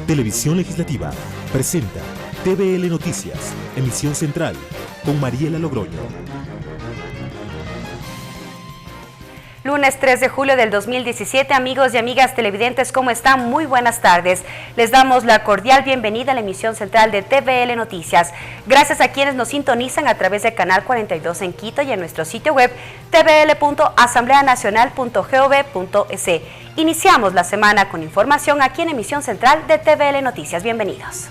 Televisión Legislativa presenta TVL Noticias, emisión central, con Mariela Logroño. Lunes 3 de julio del 2017, amigos y amigas televidentes, ¿cómo están? Muy buenas tardes. Les damos la cordial bienvenida a la emisión central de TVL Noticias. Gracias a quienes nos sintonizan a través del canal 42 en Quito y en nuestro sitio web tvl.asambleanacional.gov.es. Iniciamos la semana con información aquí en emisión central de TVL Noticias. Bienvenidos.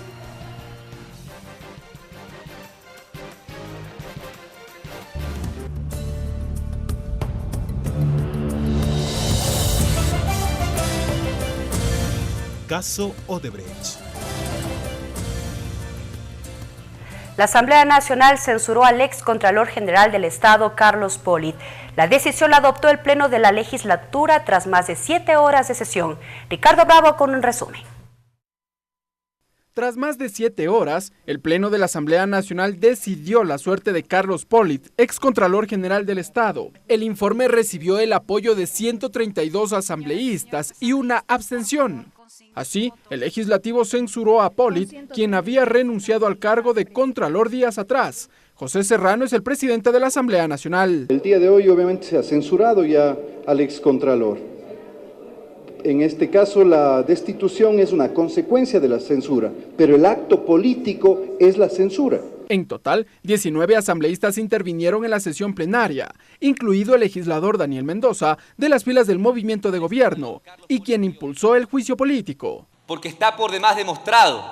Caso Odebrecht. La Asamblea Nacional censuró al ex Contralor General del Estado, Carlos Pollitt. La decisión la adoptó el Pleno de la Legislatura tras más de 7 horas de sesión. Ricardo Bravo con un resumen. Tras más de 7 horas, el Pleno de la Asamblea Nacional decidió la suerte de Carlos Pollitt, ex Contralor General del Estado. El informe recibió el apoyo de 132 asambleístas y una abstención. Así, el legislativo censuró a Pollitt, quien había renunciado al cargo de Contralor días atrás. José Serrano es el presidente de la Asamblea Nacional. El día de hoy obviamente se ha censurado ya al ex Contralor. En este caso la destitución es una consecuencia de la censura, pero el acto político es la censura. En total, 19 asambleístas intervinieron en la sesión plenaria, incluido el legislador Daniel Mendoza, de las filas del movimiento de gobierno, y quien impulsó el juicio político. Porque está por demás demostrado,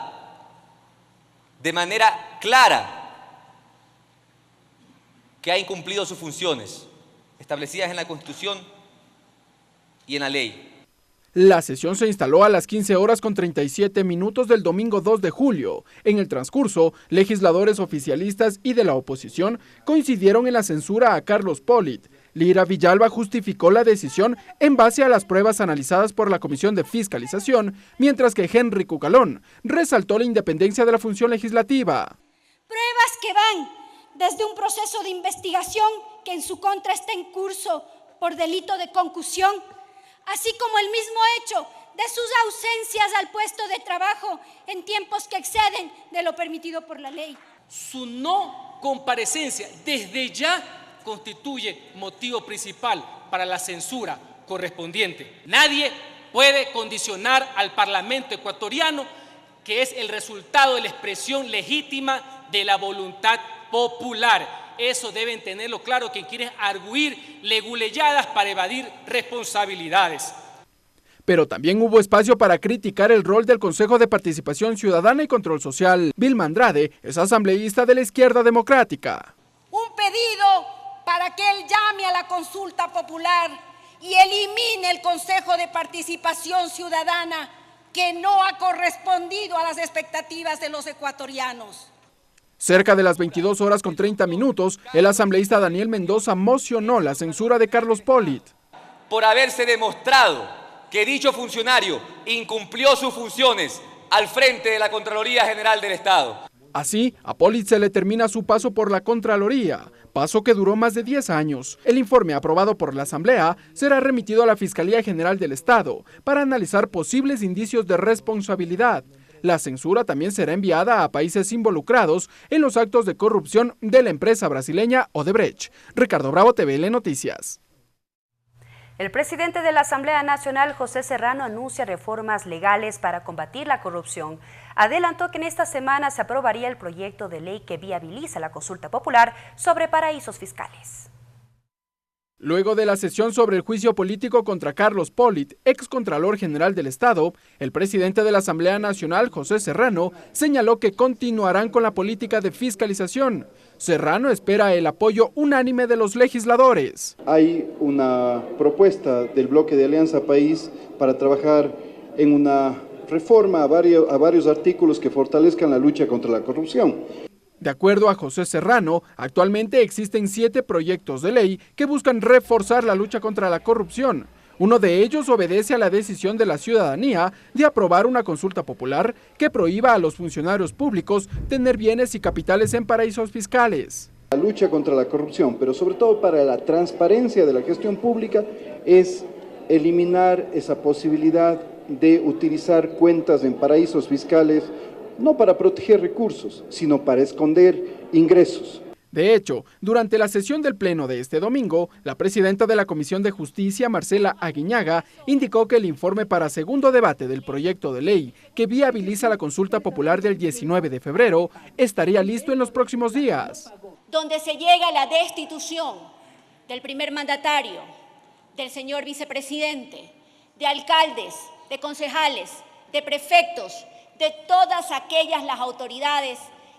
de manera clara, que ha incumplido sus funciones, establecidas en la Constitución y en la ley. La sesión se instaló a las 15 horas con 37 minutos del domingo 2 de julio. En el transcurso, legisladores oficialistas y de la oposición coincidieron en la censura a Carlos Pollitt. Lira Villalba justificó la decisión en base a las pruebas analizadas por la Comisión de Fiscalización, mientras que Henry Cucalón resaltó la independencia de la función legislativa. Pruebas que van desde un proceso de investigación que en su contra está en curso por delito de concusión, así como el mismo hecho de sus ausencias al puesto de trabajo en tiempos que exceden de lo permitido por la ley. Su no comparecencia desde ya constituye motivo principal para la censura correspondiente. Nadie puede condicionar al Parlamento ecuatoriano, que es el resultado de la expresión legítima de la voluntad popular. Eso deben tenerlo claro quien quiere arguir leguleyadas para evadir responsabilidades. Pero también hubo espacio para criticar el rol del Consejo de Participación Ciudadana y Control Social. Vilma Andrade es asambleísta de la Izquierda Democrática. Un pedido para que él llame a la consulta popular y elimine el Consejo de Participación Ciudadana que no ha correspondido a las expectativas de los ecuatorianos. Cerca de las 22 horas con 30 minutos, el asambleísta Daniel Mendoza mocionó la censura de Carlos Pollitt. Por haberse demostrado que dicho funcionario incumplió sus funciones al frente de la Contraloría General del Estado. Así, a Pollitt se le termina su paso por la Contraloría, paso que duró más de 10 años. El informe aprobado por la Asamblea será remitido a la Fiscalía General del Estado para analizar posibles indicios de responsabilidad. La censura también será enviada a países involucrados en los actos de corrupción de la empresa brasileña Odebrecht. Ricardo Bravo, TVL Noticias. El presidente de la Asamblea Nacional, José Serrano, anuncia reformas legales para combatir la corrupción. Adelantó que en esta semana se aprobaría el proyecto de ley que viabiliza la consulta popular sobre paraísos fiscales. Luego de la sesión sobre el juicio político contra Carlos Pollitt, ex Contralor General del Estado, el presidente de la Asamblea Nacional, José Serrano, señaló que continuarán con la política de fiscalización. Serrano espera el apoyo unánime de los legisladores. Hay una propuesta del bloque de Alianza País para trabajar en una reforma a varios artículos que fortalezcan la lucha contra la corrupción. De acuerdo a José Serrano, actualmente existen 7 proyectos de ley que buscan reforzar la lucha contra la corrupción. Uno de ellos obedece a la decisión de la ciudadanía de aprobar una consulta popular que prohíba a los funcionarios públicos tener bienes y capitales en paraísos fiscales. La lucha contra la corrupción, pero sobre todo para la transparencia de la gestión pública, es eliminar esa posibilidad de utilizar cuentas en paraísos fiscales no para proteger recursos, sino para esconder ingresos. De hecho, durante la sesión del Pleno de este domingo, la presidenta de la Comisión de Justicia, Marcela Aguiñaga, indicó que el informe para segundo debate del proyecto de ley que viabiliza la consulta popular del 19 de febrero estaría listo en los próximos días. Donde se llega a la destitución del primer mandatario, del señor vicepresidente, de alcaldes, de concejales, de prefectos, de todas aquellas las autoridades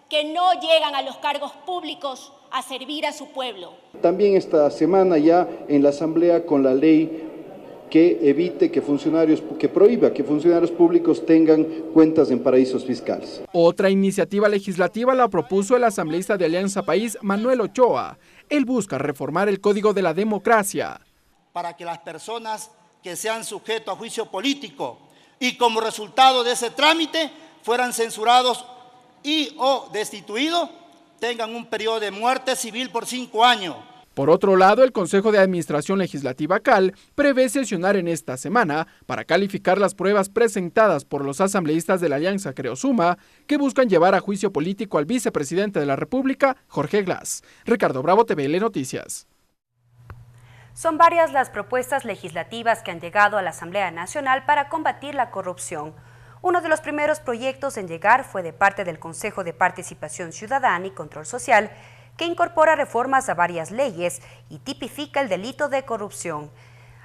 que no llegan a los cargos públicos a servir a su pueblo. También esta semana ya en la Asamblea con la ley que evite que prohíba que funcionarios públicos tengan cuentas en paraísos fiscales. Otra iniciativa legislativa la propuso el asambleísta de Alianza País, Manuel Ochoa. Él busca reformar el Código de la Democracia. Para que las personas que sean sujetos a juicio político y como resultado de ese trámite fueran censurados y o destituidos, tengan un periodo de muerte civil por 5 años. Por otro lado, el Consejo de Administración Legislativa CAL prevé sesionar en esta semana para calificar las pruebas presentadas por los asambleístas de la Alianza Creosuma que buscan llevar a juicio político al vicepresidente de la República, Jorge Glass. Ricardo Bravo, TVL Noticias. Son varias las propuestas legislativas que han llegado a la Asamblea Nacional para combatir la corrupción. Uno de los primeros proyectos en llegar fue de parte del Consejo de Participación Ciudadana y Control Social, que incorpora reformas a varias leyes y tipifica el delito de corrupción.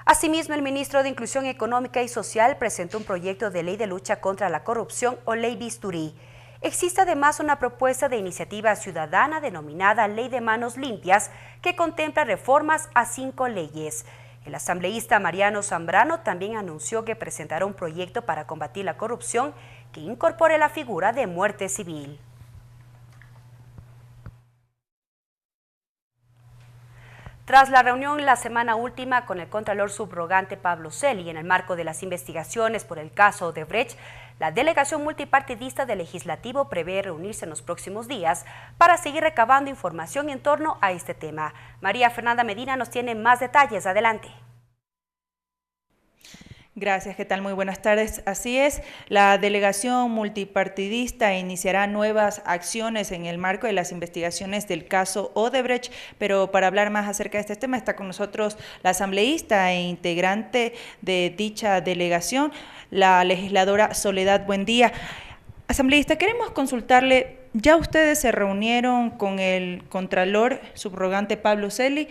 Asimismo, el ministro de Inclusión Económica y Social presentó un proyecto de ley de lucha contra la corrupción o Ley Bisturí. Existe además una propuesta de iniciativa ciudadana denominada Ley de Manos Limpias, que contempla reformas a 5 leyes. El asambleísta Mariano Zambrano también anunció que presentará un proyecto para combatir la corrupción que incorpore la figura de muerte civil. Tras la reunión la semana última con el contralor subrogante Pablo Celi en el marco de las investigaciones por el caso Odebrecht, la delegación multipartidista del Legislativo prevé reunirse en los próximos días para seguir recabando información en torno a este tema. María Fernanda Medina nos tiene más detalles. Adelante. Gracias, ¿qué tal? Muy buenas tardes. Así es, la delegación multipartidista iniciará nuevas acciones en el marco de las investigaciones del caso Odebrecht, pero para hablar más acerca de este tema está con nosotros la asambleísta e integrante de dicha delegación, la legisladora Soledad Buendía. Asambleísta, queremos consultarle, ¿ya ustedes se reunieron con el contralor subrogante Pablo Celi?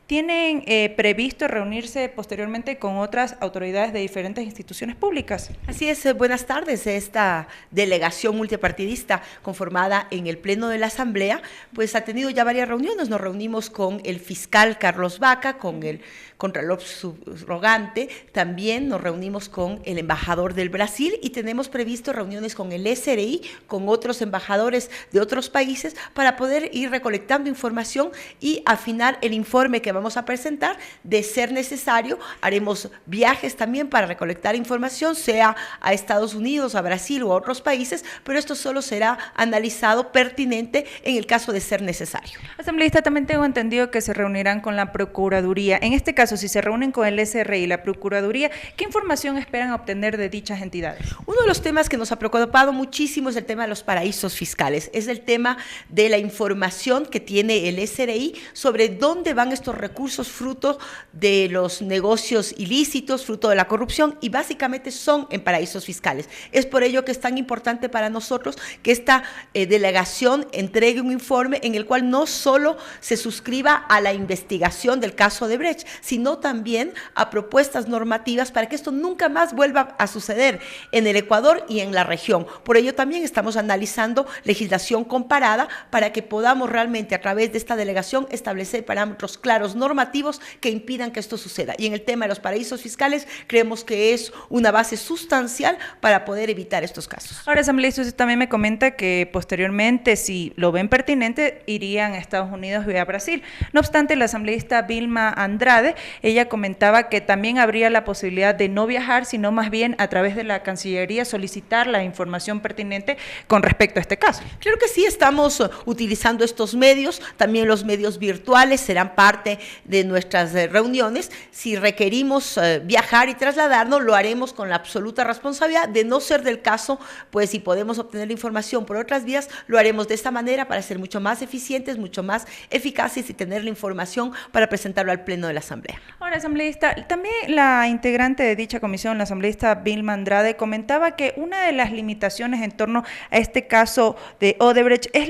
¿Tienen previsto reunirse posteriormente con otras autoridades de diferentes instituciones públicas? Así es, buenas tardes. Esta delegación multipartidista conformada en el Pleno de la Asamblea, pues ha tenido ya varias reuniones. Nos reunimos con el fiscal Carlos Vaca, con el contralor subrogante, también nos reunimos con el embajador del Brasil y tenemos previsto reuniones con el SRI, con otros embajadores de otros países para poder ir recolectando información y afinar el informe que vamos a presentar. De ser necesario, haremos viajes también para recolectar información, sea a Estados Unidos, a Brasil o a otros países, pero esto solo será analizado pertinente en el caso de ser necesario. Asambleísta, también tengo entendido que se reunirán con la Procuraduría. En este caso, si se reúnen con el SRI y la Procuraduría, ¿qué información esperan obtener de dichas entidades? Uno de los temas que nos ha preocupado muchísimo es el tema de los paraísos fiscales, es el tema de la información que tiene el SRI sobre dónde van estos recursos fruto de los negocios ilícitos, fruto de la corrupción, y básicamente son en paraísos fiscales. Es por ello que es tan importante para nosotros que esta delegación entregue un informe en el cual no solo se suscriba a la investigación del caso Odebrecht, sino también a propuestas normativas para que esto nunca más vuelva a suceder en el Ecuador y en la región. Por ello también estamos analizando legislación comparada para que podamos realmente a través de esta delegación establecer parámetros claros normativos que impidan que esto suceda. Y en el tema de los paraísos fiscales creemos que es una base sustancial para poder evitar estos casos. Ahora, asambleísta, usted también me comenta que posteriormente, si lo ven pertinente, irían a Estados Unidos y a Brasil. No obstante, la asambleísta Vilma Andrade ella comentaba que también habría la posibilidad de no viajar, sino más bien a través de la Cancillería solicitar la información pertinente con respecto a este caso. Claro que sí, estamos utilizando estos medios, también los medios virtuales serán parte de nuestras reuniones. Si requerimos viajar y trasladarnos, lo haremos con la absoluta responsabilidad. De no ser del caso, pues si podemos obtener la información por otras vías, lo haremos de esta manera para ser mucho más eficientes, mucho más eficaces y tener la información para presentarlo al Pleno de la Asamblea. Ahora, asambleísta, también la integrante de dicha comisión, la asambleísta Vilma Andrade, comentaba que una de las limitaciones en torno a este caso de Odebrecht es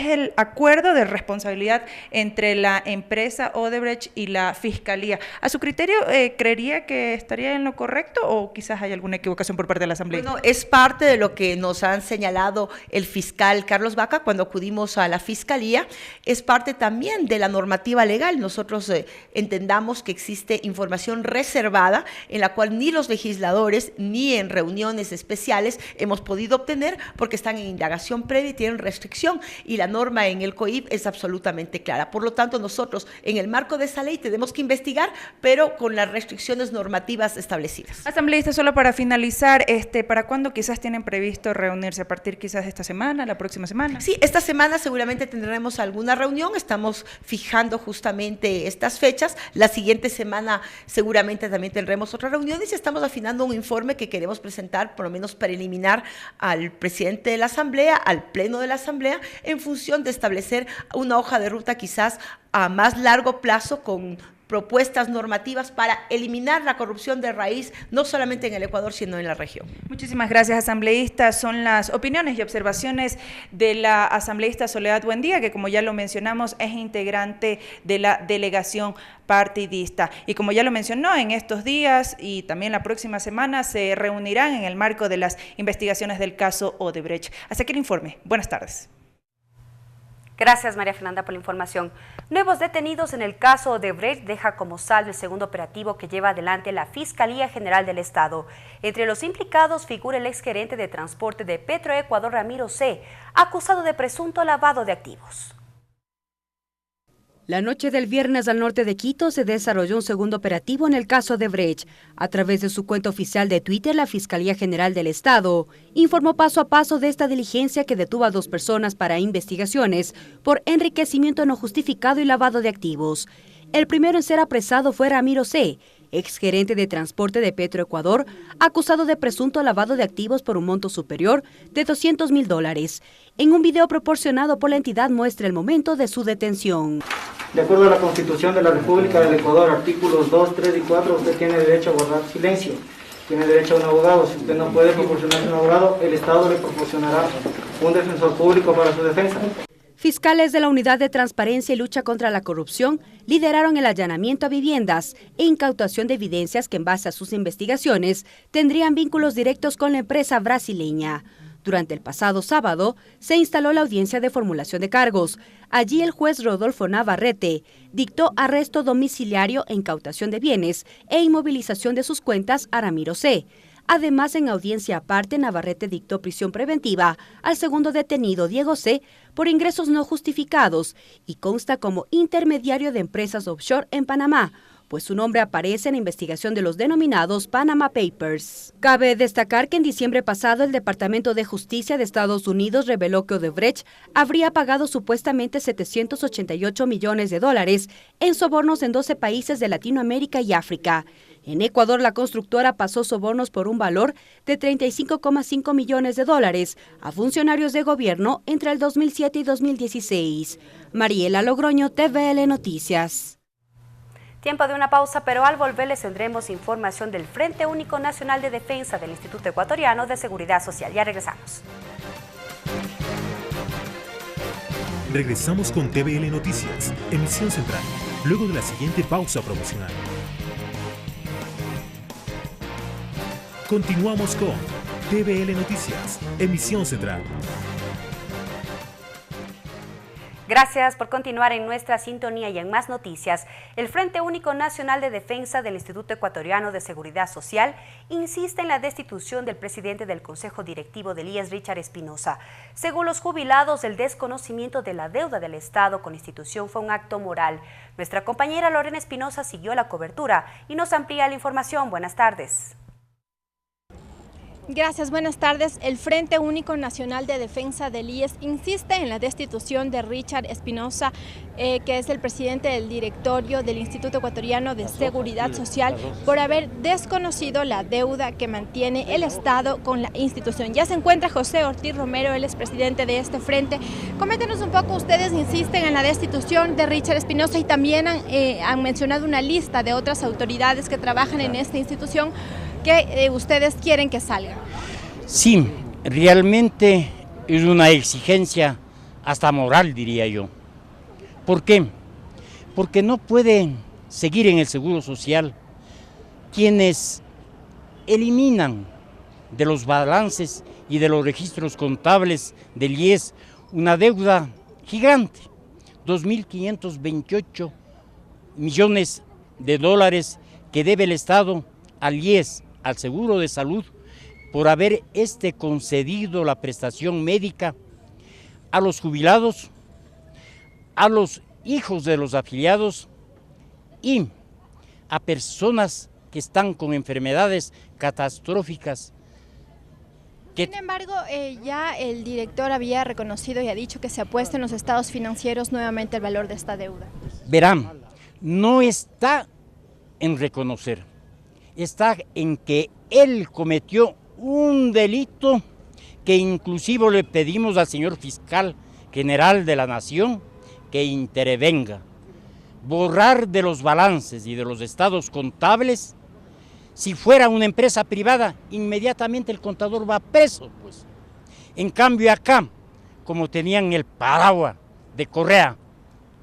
el acuerdo de responsabilidad entre la empresa Odebrecht y la Fiscalía. ¿A su criterio creería que estaría en lo correcto o quizás hay alguna equivocación por parte de la Asamblea? Bueno, es parte de lo que nos han señalado el fiscal Carlos Vaca cuando acudimos a la Fiscalía, es parte también de la normativa legal. Nosotros entendamos que existe información reservada en la cual ni los legisladores ni en reuniones especiales hemos podido obtener porque están en indagación previa y tienen restricción, y la norma en el COIP es absolutamente clara. Por lo tanto, nosotros en el marco de esa ley tenemos que investigar, pero con las restricciones normativas establecidas. Asambleísta, solo para finalizar, ¿para cuándo quizás tienen previsto reunirse? ¿A partir quizás de esta semana, la próxima semana? Sí, esta semana seguramente tendremos alguna reunión, estamos fijando justamente estas fechas. La siguiente semana seguramente también tendremos otras reuniones y estamos afinando un informe que queremos presentar, por lo menos preliminar, al presidente de la Asamblea, al Pleno de la Asamblea, en función de establecer una hoja de ruta quizás a más largo plazo con propuestas normativas para eliminar la corrupción de raíz, no solamente en el Ecuador, sino en la región. Muchísimas gracias, asambleísta. Son las opiniones y observaciones de la asambleísta Soledad Buendía, que como ya lo mencionamos, es integrante de la delegación partidista. Y como ya lo mencionó, en estos días y también la próxima semana se reunirán en el marco de las investigaciones del caso Odebrecht. Hasta aquí el informe. Buenas tardes. Gracias, María Fernanda, por la información. Nuevos detenidos en el caso Odebrecht deja como saldo el segundo operativo que lleva adelante la Fiscalía General del Estado. Entre los implicados figura el exgerente de transporte de Petroecuador, Ramiro C., acusado de presunto lavado de activos. La noche del viernes al norte de Quito se desarrolló un segundo operativo en el caso Odebrecht. A través de su cuenta oficial de Twitter, la Fiscalía General del Estado informó paso a paso de esta diligencia que detuvo a 2 personas para investigaciones por enriquecimiento no justificado y lavado de activos. El primero en ser apresado fue Ramiro C., exgerente de transporte de Petroecuador, acusado de presunto lavado de activos por un monto superior de $200.000. En un video proporcionado por la entidad muestra el momento de su detención. De acuerdo a la Constitución de la República del Ecuador, artículos 2, 3 y 4, usted tiene derecho a guardar silencio. Tiene derecho a un abogado. Si usted no puede proporcionar un abogado, el Estado le proporcionará un defensor público para su defensa. Fiscales de la Unidad de Transparencia y Lucha contra la Corrupción lideraron el allanamiento a viviendas e incautación de evidencias que en base a sus investigaciones tendrían vínculos directos con la empresa brasileña. Durante el pasado sábado se instaló la audiencia de formulación de cargos. Allí el juez Rodolfo Navarrete dictó arresto domiciliario e incautación de bienes e inmovilización de sus cuentas a Ramiro C. Además, en audiencia aparte, Navarrete dictó prisión preventiva al segundo detenido, Diego C., por ingresos no justificados y consta como intermediario de empresas offshore en Panamá, pues su nombre aparece en la investigación de los denominados Panama Papers. Cabe destacar que en diciembre pasado el Departamento de Justicia de Estados Unidos reveló que Odebrecht habría pagado supuestamente $788 millones en sobornos en 12 países de Latinoamérica y África. En Ecuador, la constructora pasó sobornos por un valor de $35,5 millones a funcionarios de gobierno entre el 2007 y 2016. Mariela Logroño, TVL Noticias. Tiempo de una pausa, pero al volver les tendremos información del Frente Único Nacional de Defensa del Instituto Ecuatoriano de Seguridad Social. Ya regresamos. Regresamos con TVL Noticias, emisión central, luego de la siguiente pausa promocional. Continuamos con TVL Noticias, emisión central. Gracias por continuar en nuestra sintonía y en más noticias. El Frente Único Nacional de Defensa del Instituto Ecuatoriano de Seguridad Social insiste en la destitución del presidente del Consejo Directivo del IES, Richard Espinosa. Según los jubilados, el desconocimiento de la deuda del Estado con la institución fue un acto moral. Nuestra compañera Lorena Espinosa siguió la cobertura y nos amplía la información. Buenas tardes. Gracias, buenas tardes. El Frente Único Nacional de Defensa del IES insiste en la destitución de Richard Espinosa, que es el presidente del directorio del Instituto Ecuatoriano de Seguridad Social, por haber desconocido la deuda que mantiene el Estado con la institución. Ya se encuentra José Ortiz Romero, él es presidente de este frente. Coméntenos un poco, ustedes insisten en la destitución de Richard Espinosa y también han mencionado una lista de otras autoridades que trabajan en esta institución que ustedes quieren que salgan. Sí, realmente es una exigencia hasta moral, diría yo. ¿Por qué? Porque no pueden seguir en el Seguro Social quienes eliminan de los balances y de los registros contables del IES una deuda gigante, 2.528 millones de dólares que debe el Estado al IES, al Seguro de Salud, por haber concedido la prestación médica a los jubilados, a los hijos de los afiliados y a personas que están con enfermedades catastróficas. Sin embargo, ya el director había reconocido y ha dicho que se apuesta en los estados financieros nuevamente el valor de esta deuda. Verán, no está en reconocer, está en que él cometió un delito que inclusive le pedimos al señor fiscal general de la Nación que intervenga. Borrar de los balances y de los estados contables, si fuera una empresa privada, inmediatamente el contador va preso, pues. En cambio acá, como tenían el paraguas de Correa,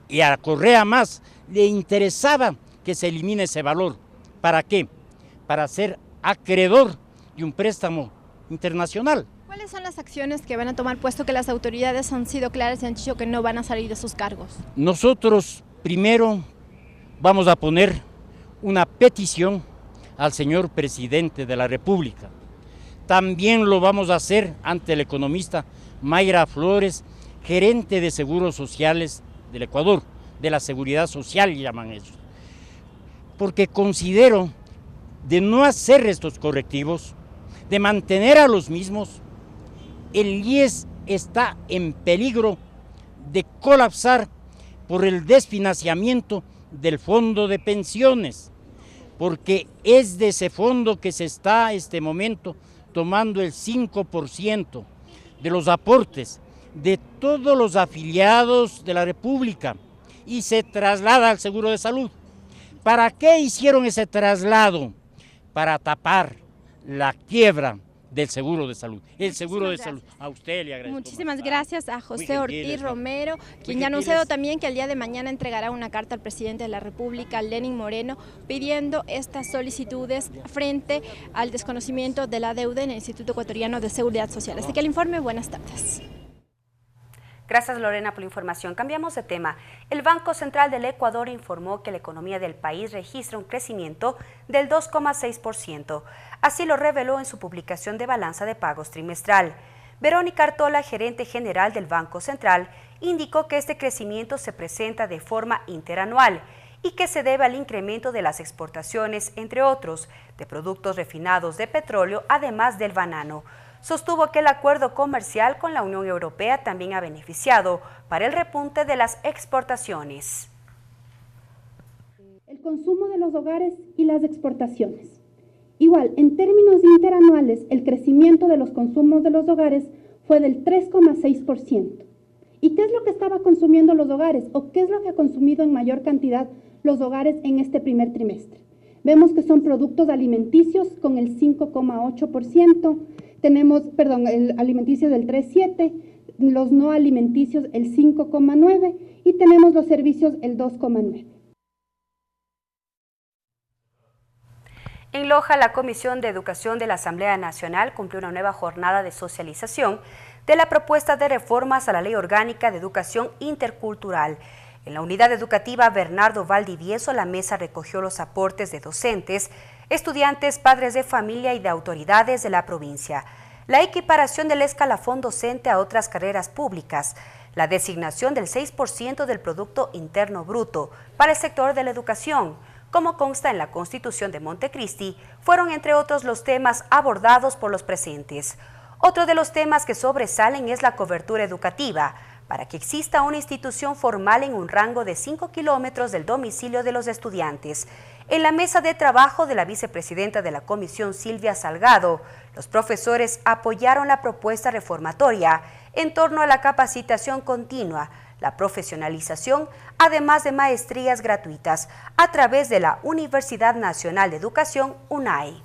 y a Correa más le interesaba que se elimine ese valor. ¿Para qué? Para ser acreedor de un préstamo internacional. ¿Cuáles son las acciones que van a tomar, puesto que las autoridades han sido claras y han dicho que no van a salir de sus cargos? Nosotros primero vamos a poner una petición al señor presidente de la República. También lo vamos a hacer ante el economista Mayra Flores, gerente de Seguros Sociales del Ecuador, de la Seguridad Social llaman eso. Porque considero de no hacer estos correctivos, de mantener a los mismos, el IES está en peligro de colapsar por el desfinanciamiento del fondo de pensiones, porque es de ese fondo que se está este momento tomando el 5% de los aportes de todos los afiliados de la República y se traslada al Seguro de Salud. ¿Para qué hicieron ese traslado? Para tapar la quiebra del Seguro de Salud. El Seguro de Salud. A usted le agradezco. Muchísimas gracias a José Ortiz Romero, quien ya ha anunciado también que el día de mañana entregará una carta al presidente de la República, Lenín Moreno, pidiendo estas solicitudes frente al desconocimiento de la deuda en el Instituto Ecuatoriano de Seguridad Social. Así que el informe, buenas tardes. Gracias, Lorena, por la información. Cambiamos de tema. El Banco Central del Ecuador informó que la economía del país registra un crecimiento del 2,6%. Así lo reveló en su publicación de balanza de pagos trimestral. Verónica Artola, gerente general del Banco Central, indicó que este crecimiento se presenta de forma interanual y que se debe al incremento de las exportaciones, entre otros, de productos refinados de petróleo, además del banano. Sostuvo que el acuerdo comercial con la Unión Europea también ha beneficiado para el repunte de las exportaciones. El consumo de los hogares y las exportaciones. Igual, en términos interanuales, el crecimiento de los consumos de los hogares fue del 3,6%. ¿Y qué es lo que estaba consumiendo los hogares o qué es lo que ha consumido en mayor cantidad los hogares en este primer trimestre? Vemos que son productos alimenticios con el 5,8%, tenemos, el alimenticio del 3,7%, los no alimenticios el 5,9% y tenemos los servicios el 2,9%. En Loja, la Comisión de Educación de la Asamblea Nacional cumplió una nueva jornada de socialización de la propuesta de reformas a la Ley Orgánica de Educación Intercultural. En la unidad educativa Bernardo Valdivieso, la mesa recogió los aportes de docentes, estudiantes, padres de familia y de autoridades de la provincia. La equiparación del escalafón docente a otras carreras públicas, la designación del 6% del Producto Interno Bruto para el sector de la educación, como consta en la Constitución de Montecristi, fueron entre otros los temas abordados por los presentes. Otro de los temas que sobresalen es la cobertura educativa, para que exista una institución formal en un rango de 5 kilómetros del domicilio de los estudiantes. En la mesa de trabajo de la vicepresidenta de la comisión, Silvia Salgado, los profesores apoyaron la propuesta reformatoria en torno a la capacitación continua, la profesionalización, además de maestrías gratuitas, a través de la Universidad Nacional de Educación, UNAE.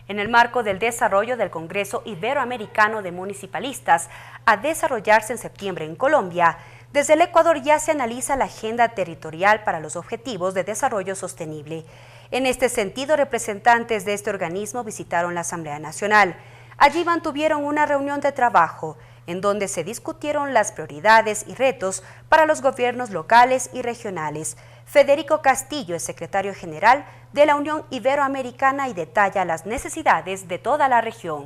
En el marco del desarrollo del Congreso Iberoamericano de Municipalistas, a desarrollarse en septiembre en Colombia, desde el Ecuador ya se analiza la agenda territorial para los objetivos de desarrollo sostenible. En este sentido, representantes de este organismo visitaron la Asamblea Nacional. Allí mantuvieron una reunión de trabajo en donde se discutieron las prioridades y retos para los gobiernos locales y regionales. Federico Castillo es secretario general de la Unión Iberoamericana y detalla las necesidades de toda la región.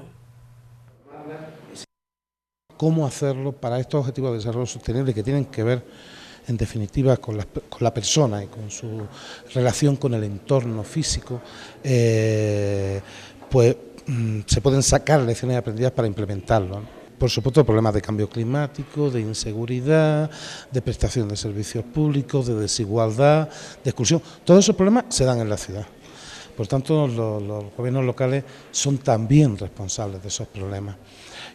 ¿Cómo hacerlo para estos objetivos de desarrollo sostenible que tienen que ver, en definitiva, con la persona y con su relación con el entorno físico? Pues se pueden sacar lecciones aprendidas para implementarlo, ¿no? Por supuesto, problemas de cambio climático, de inseguridad, de prestación de servicios públicos, de desigualdad, de exclusión. Todos esos problemas se dan en la ciudad. Por tanto, los gobiernos locales son también responsables de esos problemas.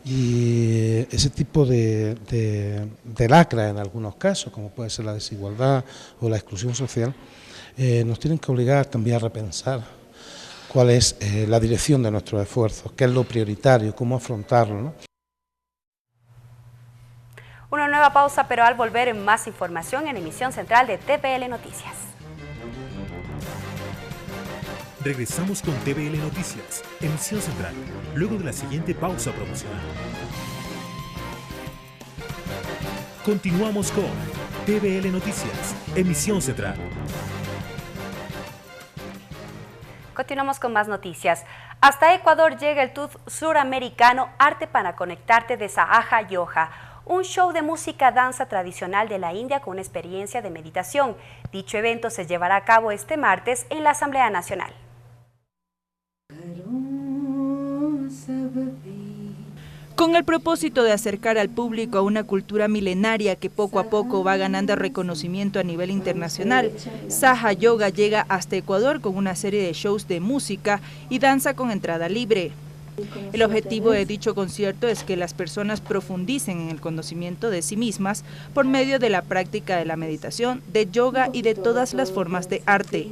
Y ese tipo de lacra en algunos casos, como puede ser la desigualdad o la exclusión social, nos tienen que obligar también a repensar cuál es la dirección de nuestros esfuerzos, qué es lo prioritario, cómo afrontarlo, ¿no? Una nueva pausa, pero al volver más información en emisión central de TVL Noticias. Regresamos con TVL Noticias, emisión central, luego de la siguiente pausa promocional. Continuamos con TVL Noticias, emisión central. Continuamos con más noticias. Hasta Ecuador llega el tour suramericano Arte para Conectarte de Sahaja Yoga, un show de música danza tradicional de la India con una experiencia de meditación. Dicho evento se llevará a cabo este martes en la Asamblea Nacional. Con el propósito de acercar al público a una cultura milenaria que poco a poco va ganando reconocimiento a nivel internacional, Sahaja Yoga llega hasta Ecuador con una serie de shows de música y danza con entrada libre. El objetivo de dicho concierto es que las personas profundicen en el conocimiento de sí mismas por medio de la práctica de la meditación, de yoga y de todas las formas de arte.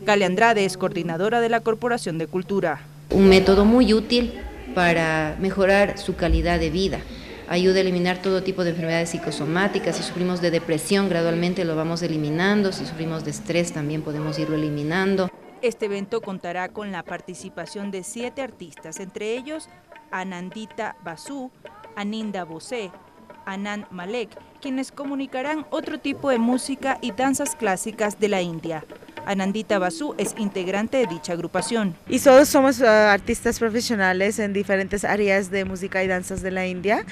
Galia Andrade es coordinadora de la Corporación de Cultura. Un método muy útil para mejorar su calidad de vida. Ayuda a eliminar todo tipo de enfermedades psicosomáticas. Si sufrimos de depresión, gradualmente lo vamos eliminando. Si sufrimos de estrés, también podemos irlo eliminando. Este evento contará con la participación de 7 artistas, entre ellos Anandita Basu, Aninda Bose, Anand Malek, quienes comunicarán otro tipo de música y danzas clásicas de la India. Anandita Basu es integrante de dicha agrupación. Y todos somos artistas profesionales en diferentes áreas de música y danzas de la India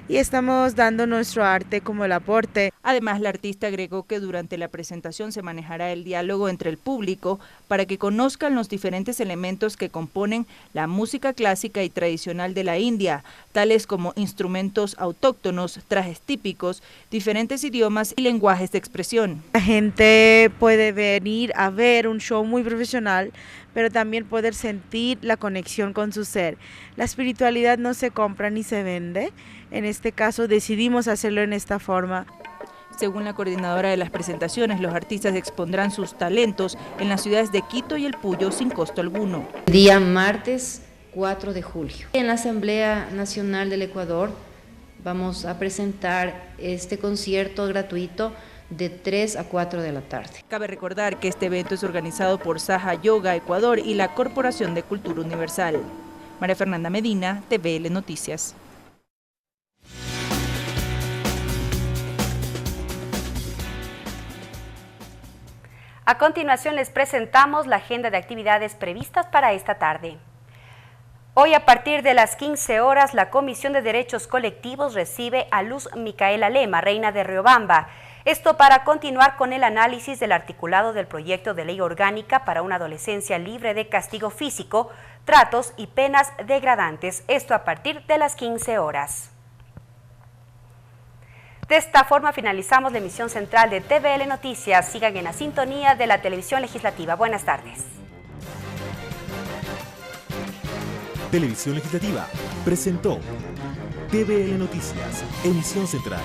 y estamos dando nuestro arte como el aporte. Además, la artista agregó que durante la presentación se manejará el diálogo entre el público para que conozcan los diferentes elementos que componen la música clásica y tradicional de la India, tales como instrumentos autóctonos, trajes típicos, diferentes idiomas y lenguajes de expresión. La gente puede venir a ver un show muy profesional, pero también poder sentir la conexión con su ser. La espiritualidad no se compra ni se vende. En este caso decidimos hacerlo en esta forma. Según la coordinadora de las presentaciones, los artistas expondrán sus talentos en las ciudades de Quito y El Puyo sin costo alguno. Día martes 4 de julio. En la Asamblea Nacional del Ecuador vamos a presentar este concierto gratuito de 3 a 4 de la tarde. Cabe recordar que este evento es organizado por Saha Yoga Ecuador y la Corporación de Cultura Universal. María Fernanda Medina, TVL Noticias. A continuación les presentamos la agenda de actividades previstas para esta tarde. Hoy a partir de las 15 horas, la Comisión de Derechos Colectivos recibe a Luz Micaela Lema, reina de Riobamba. Esto para continuar con el análisis del articulado del proyecto de ley orgánica para una adolescencia libre de castigo físico, tratos y penas degradantes. Esto a partir de las 15 horas. De esta forma finalizamos la emisión central de TVL Noticias. Sigan en la sintonía de la televisión legislativa. Buenas tardes. Televisión Legislativa presentó TVL Noticias, emisión central.